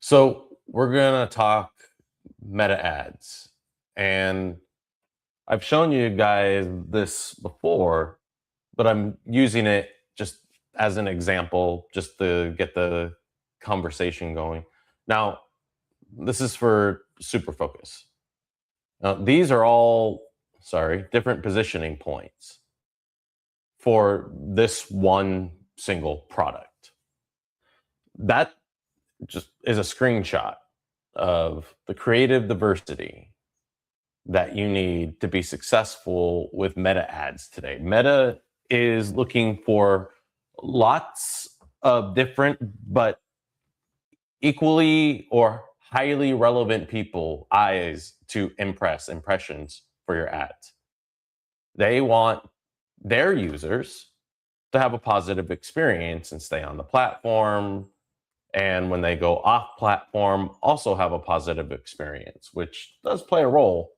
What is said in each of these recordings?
So we're gonna talk meta ads, and I've shown you guys this before, but I'm using it just as an example, just to get the conversation going. Now, this is for super focus. Now, these are all, different positioning points for this one single product. That just is a screenshot of the creative diversity that you need to be successful with meta ads today. Meta is looking for lots of different but equally or highly relevant people eyes to impressions for your ads. They want their users to have a positive experience and stay on the platform, and when they go off platform also have a positive experience, which does play a role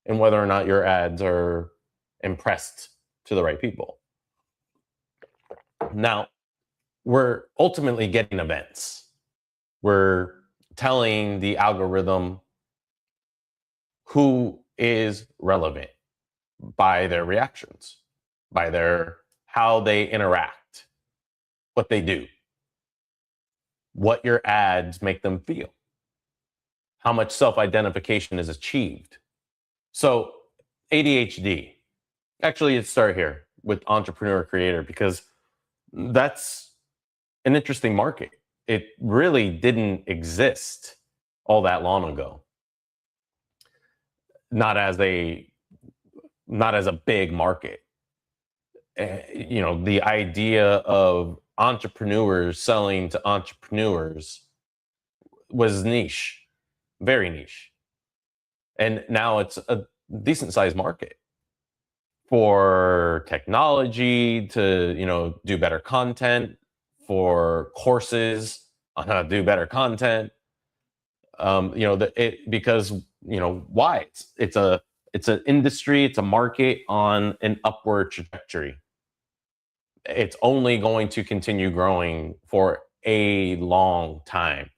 in whether or not your ads are impressed to the right people. Now, we're ultimately getting events. We're telling the algorithm who is relevant by their reactions, by their how they interact, what they do, what your ads make them feel, how much self-identification is achieved. So ADHD, actually let's start here with entrepreneur creator, because that's an interesting market. It really didn't exist all that long ago. Not as a big market. The idea of entrepreneurs selling to entrepreneurs was niche, very niche. And now it's a decent sized market for technology to, do better content, for courses on how to do better content. Because why? It's an industry, it's a market on an upward trajectory. It's only going to continue growing for a long time,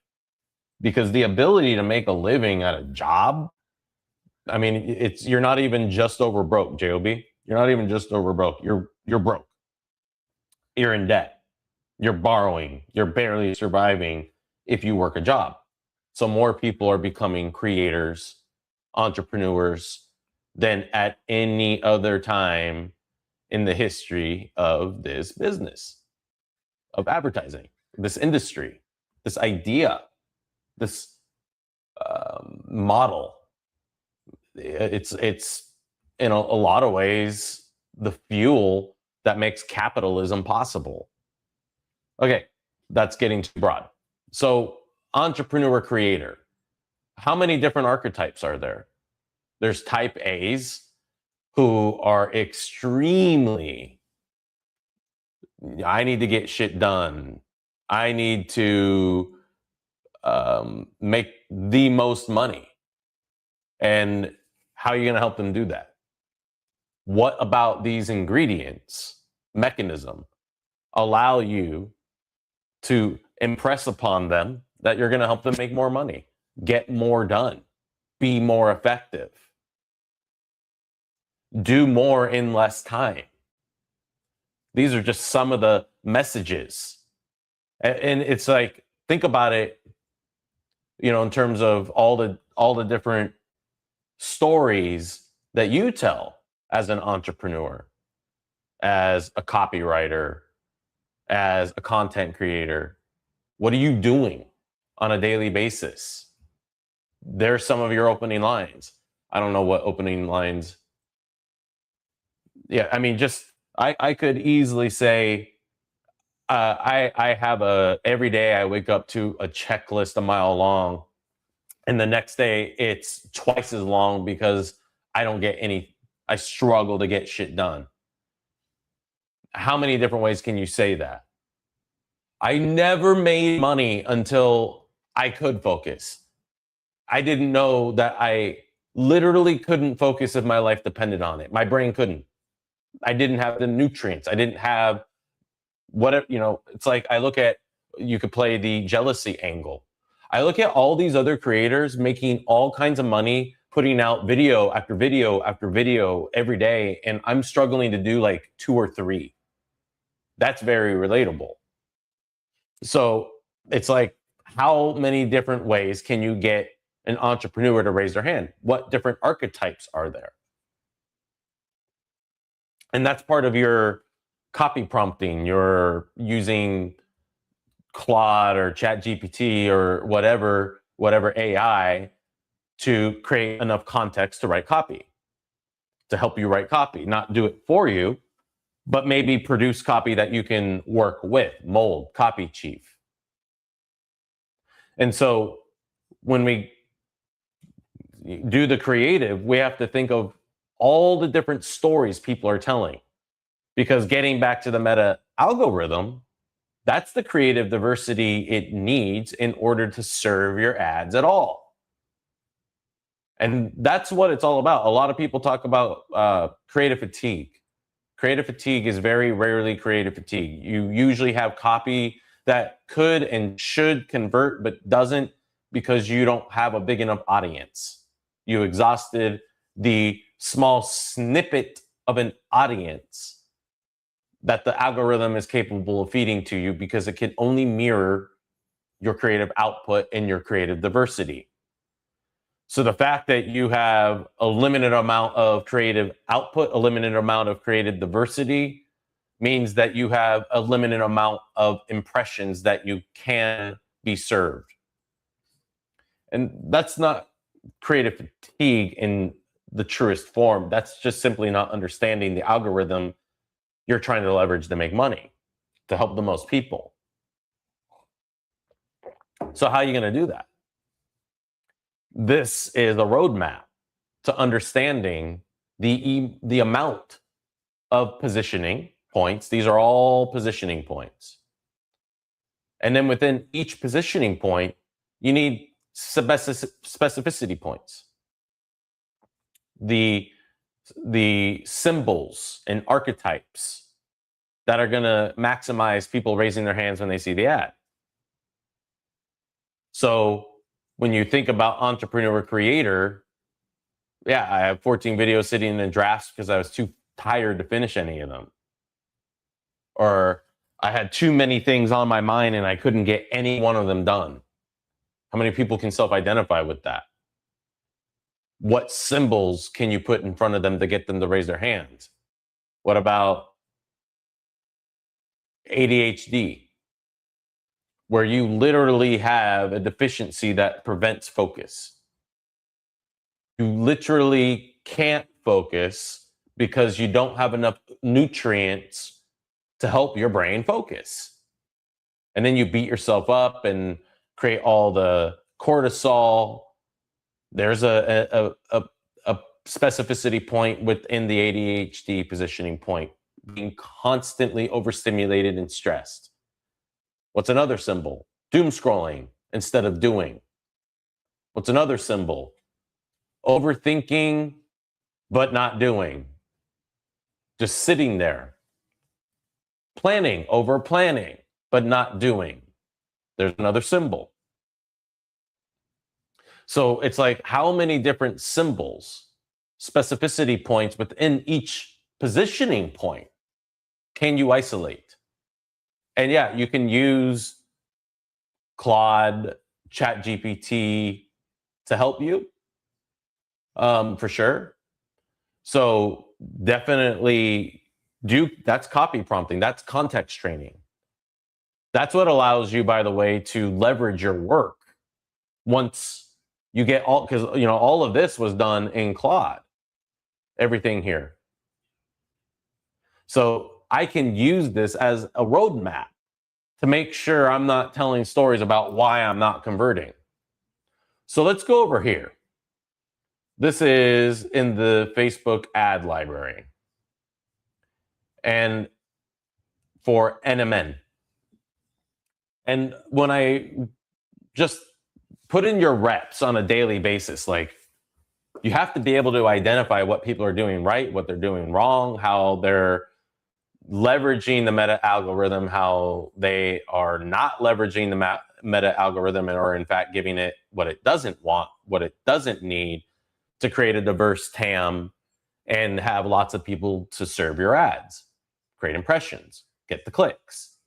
because the ability to make a living at a job, I mean, you're not even just over broke, JOB. You're not even just over broke. You're broke. You're in debt. You're borrowing. You're barely surviving if you work a job. So more people are becoming creators, entrepreneurs than at any other time in the history of this business, of advertising, this industry, this idea, this model. It's in a lot of ways the fuel that makes capitalism possible. Okay, that's getting too broad. So entrepreneur creator, how many different archetypes are there? There's type A's who are extremely, I need to get shit done. I need to make the most money. And how are you going to help them do that? What about these ingredients, mechanism, allow you to impress upon them that you're going to help them make more money, get more done, be more effective, do more in less time? These are just some of the messages. And it's like, think about it, in terms of all the different stories that you tell as an entrepreneur, as a copywriter, as a content creator. What are you doing on a daily basis? There's some of your opening lines. I don't know what opening lines. Yeah, I mean, I could easily say, I have every day I wake up to a checklist a mile long, and the next day it's twice as long because I struggle to get shit done. How many different ways can you say that? I never made money until I could focus. I didn't know that I literally couldn't focus if my life depended on it. My brain couldn't. I didn't have the nutrients. I didn't have whatever, it's like you could play the jealousy angle. I look at all these other creators making all kinds of money, putting out video after video after video every day, and I'm struggling to do like 2 or 3. That's very relatable. So it's like, how many different ways can you get an entrepreneur to raise their hand? What different archetypes are there? And that's part of your copy prompting. You're using Claude or Chat GPT or whatever AI to create enough context to write copy, to help you write copy, not do it for you, but maybe produce copy that you can work with, mold, copy chief. And so when we do the creative, we have to think of all the different stories people are telling. Because getting back to the meta algorithm, that's the creative diversity it needs in order to serve your ads at all. And that's what it's all about. A lot of people talk about creative fatigue. Creative fatigue is very rarely creative fatigue. You usually have copy that could and should convert, but doesn't, because you don't have a big enough audience. You exhausted the small snippet of an audience that the algorithm is capable of feeding to you, because it can only mirror your creative output and your creative diversity. So the fact that you have a limited amount of creative output, a limited amount of creative diversity, means that you have a limited amount of impressions that you can be served. And that's not creative fatigue in the truest form. That's just simply not understanding the algorithm you're trying to leverage to make money, to help the most people. So how are you going to do that? This is a roadmap to understanding the amount of positioning points. These are all positioning points. And then within each positioning point, you need specificity points. The symbols and archetypes that are going to maximize people raising their hands when they see the ad. So when you think about entrepreneur creator, yeah, I have 14 videos sitting in drafts because I was too tired to finish any of them. Or I had too many things on my mind and I couldn't get any one of them done. How many people can self-identify with that? What symbols can you put in front of them to get them to raise their hands? What about ADHD, where you literally have a deficiency that prevents focus? You literally can't focus because you don't have enough nutrients to help your brain focus. And then you beat yourself up and create all the cortisol. There's a specificity point within the ADHD positioning point, being constantly overstimulated and stressed. What's another symbol? Doom scrolling instead of doing. What's another symbol? Overthinking, but not doing. Just sitting there. Planning, over planning, but not doing. There's another symbol. So it's like, how many different symbols, specificity points within each positioning point can you isolate? And yeah, you can use Claude, Chat GPT to help you, for sure. So definitely that's copy prompting, that's context training. That's what allows you, by the way, to leverage your work once you get all, because all of this was done in Claude, everything here. So I can use this as a roadmap to make sure I'm not telling stories about why I'm not converting. So let's go over here. This is in the Facebook ad library. And for NMN. And when I just put in your reps on a daily basis, like, you have to be able to identify what people are doing right, what they're doing wrong, how they're leveraging the meta algorithm, how they are not leveraging the meta algorithm, or in fact giving it what it doesn't want, what it doesn't need, to create a diverse TAM and have lots of people to serve your ads, create impressions, get the clicks.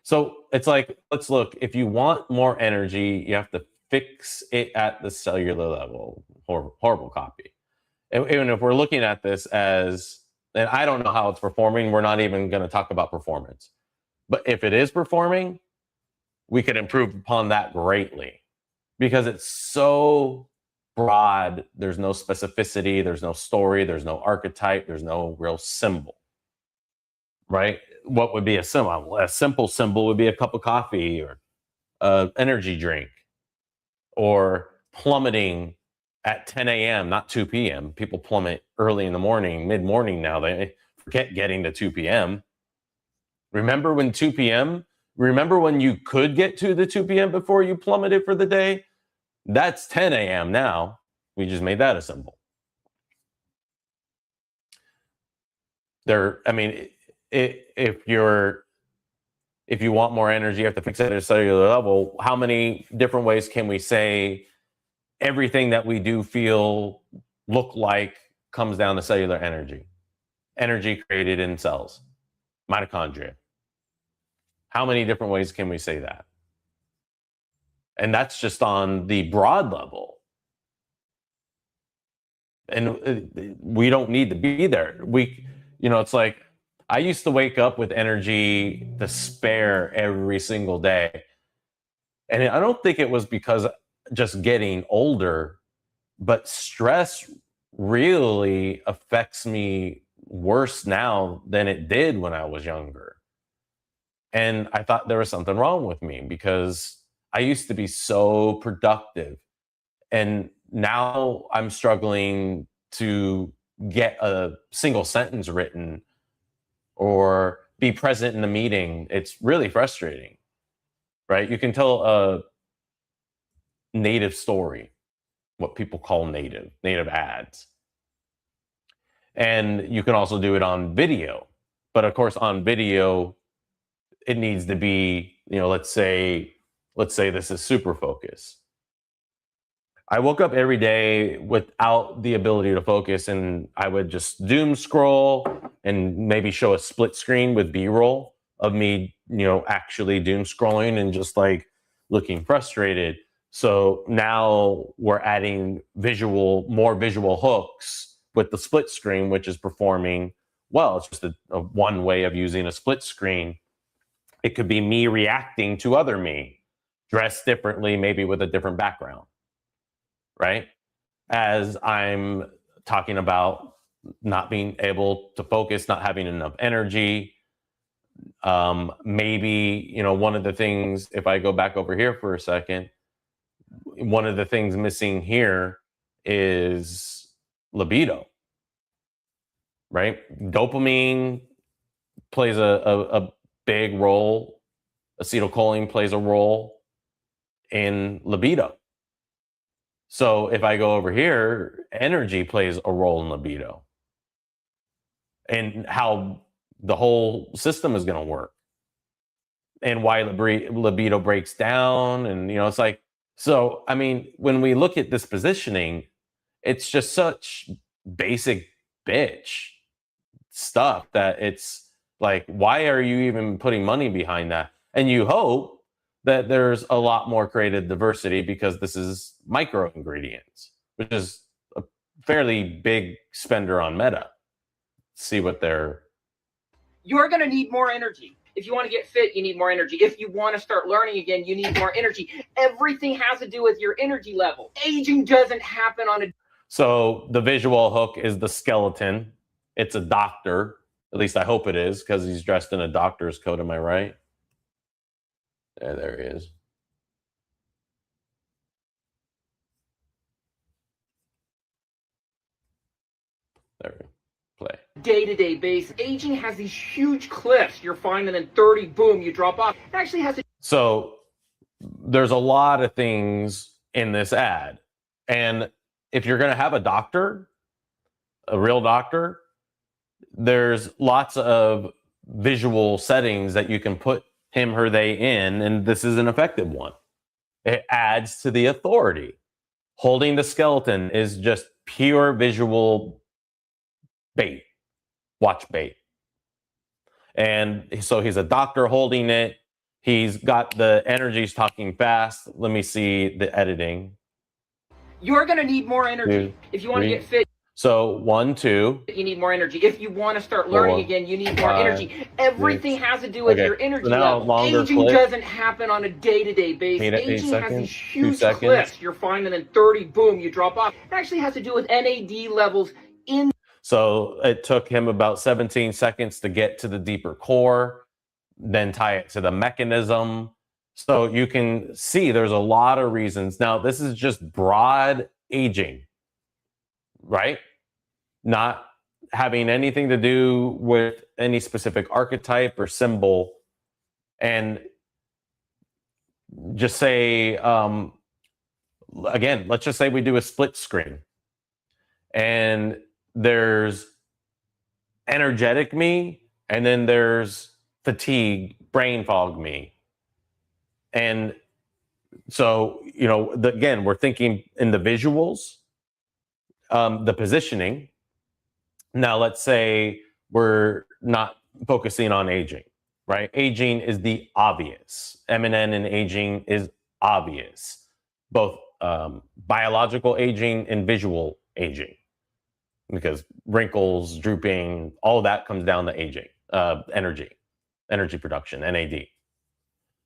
So it's like, let's look, if you want more energy, you have to fix it at the cellular level. Horrible copy. And even if we're looking at this as, and I don't know how it's performing, we're not even going to talk about performance. But if it is performing, we could improve upon that greatly, because it's so broad. There's no specificity, there's no story, there's no archetype, there's no real symbol, right? What would be a symbol? A simple symbol would be a cup of coffee, or an energy drink, or plummeting at 10 a.m., not 2 p.m. People plummet early in the morning, mid-morning now. They forget getting to 2 p.m. Remember when 2 p.m.? Remember when you could get to the 2 p.m. before you plummeted for the day? That's 10 a.m. now. We just made that a symbol. I mean, if you want more energy, you have to fix it at a cellular level. How many different ways can we say everything that we do, feel, look like comes down to cellular energy? Energy created in cells, mitochondria. How many different ways can we say that? And that's just on the broad level. And we don't need to be there. It's like, I used to wake up with energy to spare every single day. And I don't think it was because just getting older, but stress really affects me worse now than it did when I was younger. And I thought there was something wrong with me, because I used to be so productive. And now I'm struggling to get a single sentence written or be present in a meeting. It's really frustrating, right? You can tell a native story, what people call native ads. And you can also do it on video. But of course, on video, it needs to be, let's say this is super focus. I woke up every day without the ability to focus, and I would just doom scroll and maybe show a split screen with B-roll of me, actually doom scrolling and just like looking frustrated. So now we're adding more visual hooks with the split screen, which is performing well. It's just a one way of using a split screen. It could be me reacting to other me, dressed differently, maybe with a different background, right? As I'm talking about not being able to focus, not having enough energy. Maybe, one of the things, if I go back over here for a second, one of the things missing here is libido, right? Dopamine plays a big role. Acetylcholine plays a role in libido. So if I go over here, energy plays a role in libido and how the whole system is going to work, and why libido breaks down. And, it's like, so, I mean, when we look at this positioning, it's just such basic bitch stuff that it's like, why are you even putting money behind that? And you hope that there's a lot more creative diversity, because this is micro ingredients, which is a fairly big spender on Meta. See what you're going to need more energy. If you want to get fit, you need more energy. If you want to start learning again, you need more energy. Everything has to do with your energy level. Aging doesn't happen on a... So the visual hook is the skeleton. It's a doctor. At least I hope it is, because he's dressed in a doctor's coat. Am I right? There he is. There we go. Play. Day-to-day basis. Aging has these huge cliffs. You're fine, and then 30, boom, you drop off. It actually has to... So there's a lot of things in this ad. And if you're going to have a doctor, a real doctor, there's lots of visual settings that you can put him, her, they in, and this is an effective one. It adds to the authority. Holding the skeleton is just pure visual bait, watch bait. And so he's a doctor holding it. He's got the energies talking fast. Let me see the editing. You're going to need more energy. If you want to get fit, so 1, 2. you need more energy. If you want to start learning again, you need more energy. Everything has to do with your energy level. Aging doesn't happen on a day-to-day basis. Aging has these huge cliffs. You're finding in 30, boom, you drop off. It actually has to do with NAD levels in. So it took him about 17 seconds to get to the deeper core, then tie it to the mechanism. So you can see there's a lot of reasons. Now, this is just broad aging, right? Not having anything to do with any specific archetype or symbol. And just say, again, let's just say we do a split screen. And there's energetic me, and then there's fatigue, brain fog me. And so, again, we're thinking in the visuals, the positioning. Now, let's say we're not focusing on aging, right? Aging is the obvious. MNN in aging is obvious, both biological aging and visual aging, because wrinkles, drooping, all of that comes down to aging, energy production, NAD.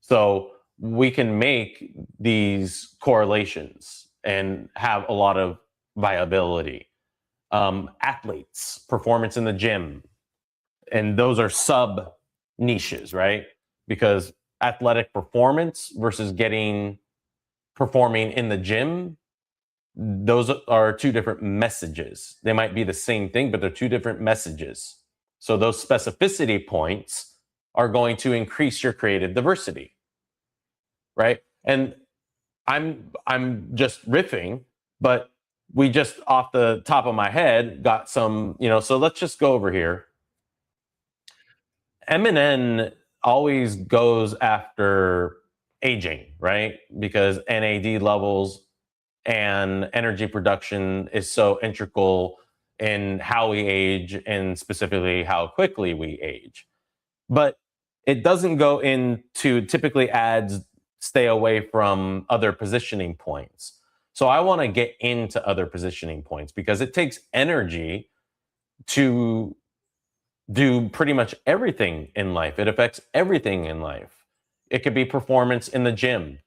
So we can make these correlations and have a lot of viability. Athletes, performance in the gym, and those are sub niches, right? Because athletic performance versus performing in the gym, those are two different messages. They might be the same thing, but they're two different messages. So those specificity points are going to increase your creative diversity, right? And I'm just riffing, but we just off the top of my head got some, so let's just go over here. MNN always goes after aging, right? Because NAD levels and energy production is so integral in how we age and specifically how quickly we age. But it doesn't go into typically ads stay away from other positioning points. So I want to get into other positioning points because it takes energy to do pretty much everything in life. It affects everything in life. It could be performance in the gym,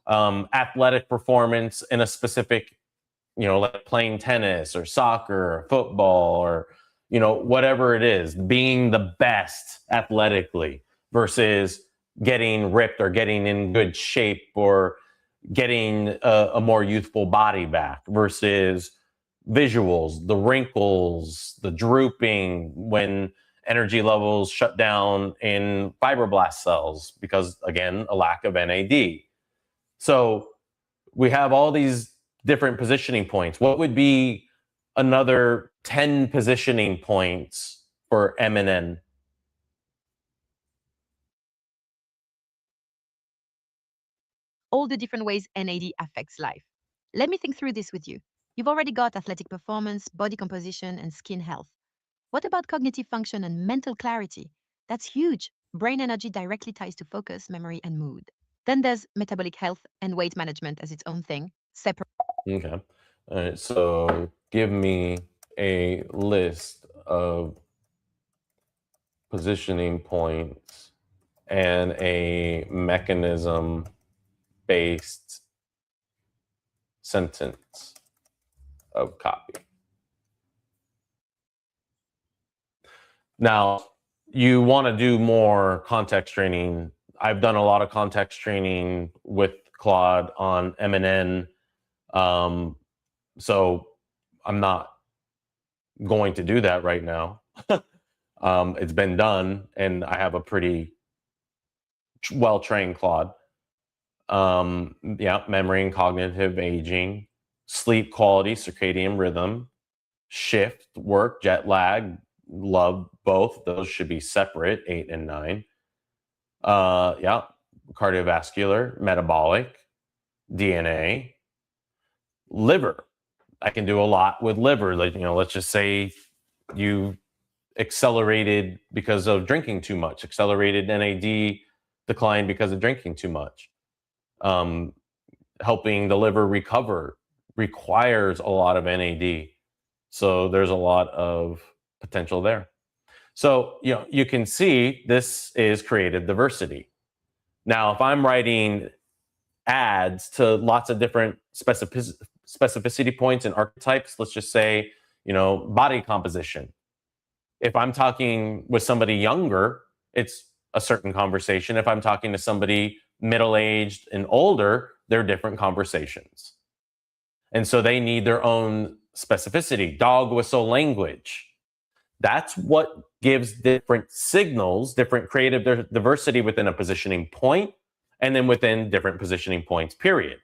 athletic performance in a specific, like playing tennis or soccer or football or, whatever it is, being the best athletically versus getting ripped or getting in good shape or getting a more youthful body back versus visuals, the wrinkles, the drooping when energy levels shut down in fibroblast cells because, again, a lack of NAD. So we have all these different positioning points. What would be another 10 positioning points for MNN? All the different ways NAD affects life. Let me think through this with you. You've already got athletic performance, body composition, and skin health. What about cognitive function and mental clarity? That's huge. Brain energy directly ties to focus, memory, and mood. Then there's metabolic health and weight management as its own thing, separate. Okay. All right. So give me a list of positioning points and a mechanism based sentence of copy. Now, you want to do more context training. I've done a lot of context training with Claude on MNN. So I'm not going to do that right now. It's been done, and I have a pretty well-trained Claude. Memory and cognitive aging, sleep quality, circadian rhythm, shift work, jet lag, love both. Those should be separate, 8 and 9. Yeah, cardiovascular, metabolic, DNA, liver. I can do a lot with liver. Like, let's just say you accelerated because of drinking too much, accelerated NAD decline because of drinking too much. Helping the liver recover requires a lot of NAD. So there's a lot of potential there. So, you can see this is creative diversity. Now, if I'm writing ads to lots of different specificity points and archetypes, let's just say, body composition. If I'm talking with somebody younger, it's a certain conversation. If I'm talking to somebody middle-aged and older, they're different conversations. And so they need their own specificity, dog whistle language. That's what gives different signals, different creative diversity within a positioning point, and then within different positioning points, period.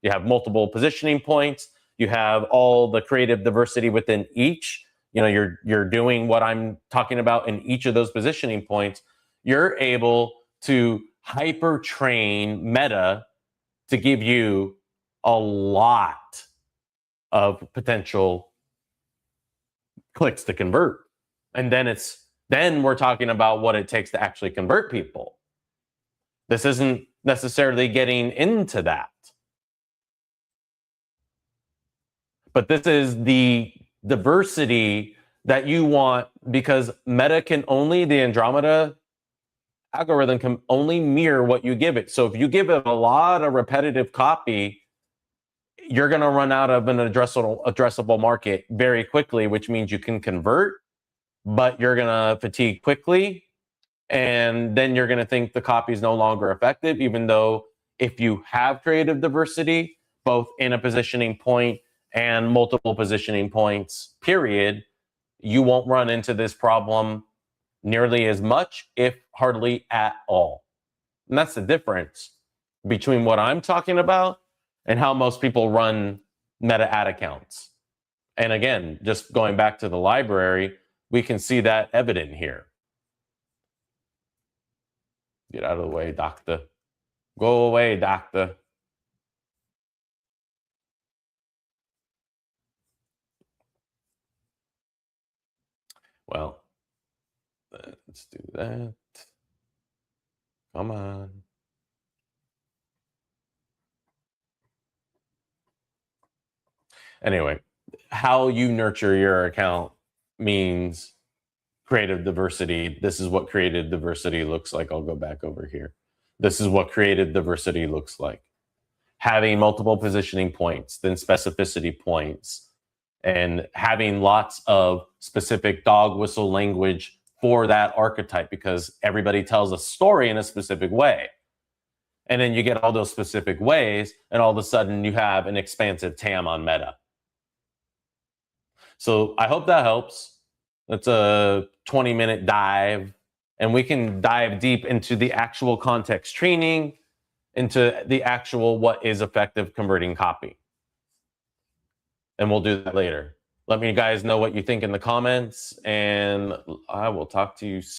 You have multiple positioning points. You have all the creative diversity within each. You're doing what I'm talking about in each of those positioning points. You're able to hyper train Meta to give you a lot of potential clicks to convert. And then we're talking about what it takes to actually convert people. This isn't necessarily getting into that. But this is the diversity that you want, because Meta the Andromeda algorithm can only mirror what you give it. So if you give it a lot of repetitive copy, you're going to run out of an addressable market very quickly, which means you can convert, but you're going to fatigue quickly. And then you're going to think the copy is no longer effective, even though if you have creative diversity, both in a positioning point and multiple positioning points, period, you won't run into this problem nearly as much, if hardly at all. And that's the difference between what I'm talking about and how most people run Meta ad accounts. And again, just going back to the library, we can see that evident here. Get out of the way, doctor. Go away, doctor. Well, let's do that. Come on. Anyway, how you nurture your account means creative diversity. This is what creative diversity looks like. I'll go back over here. This is what creative diversity looks like. Having multiple positioning points, then specificity points, and having lots of specific dog whistle language for that archetype, because everybody tells a story in a specific way. And then you get all those specific ways, and all of a sudden you have an expansive TAM on Meta. So I hope that helps. It's a 20-minute dive, and we can dive deep into the actual context training, into the actual what is effective converting copy. And we'll do that later. Let me guys know what you think in the comments, and I will talk to you soon.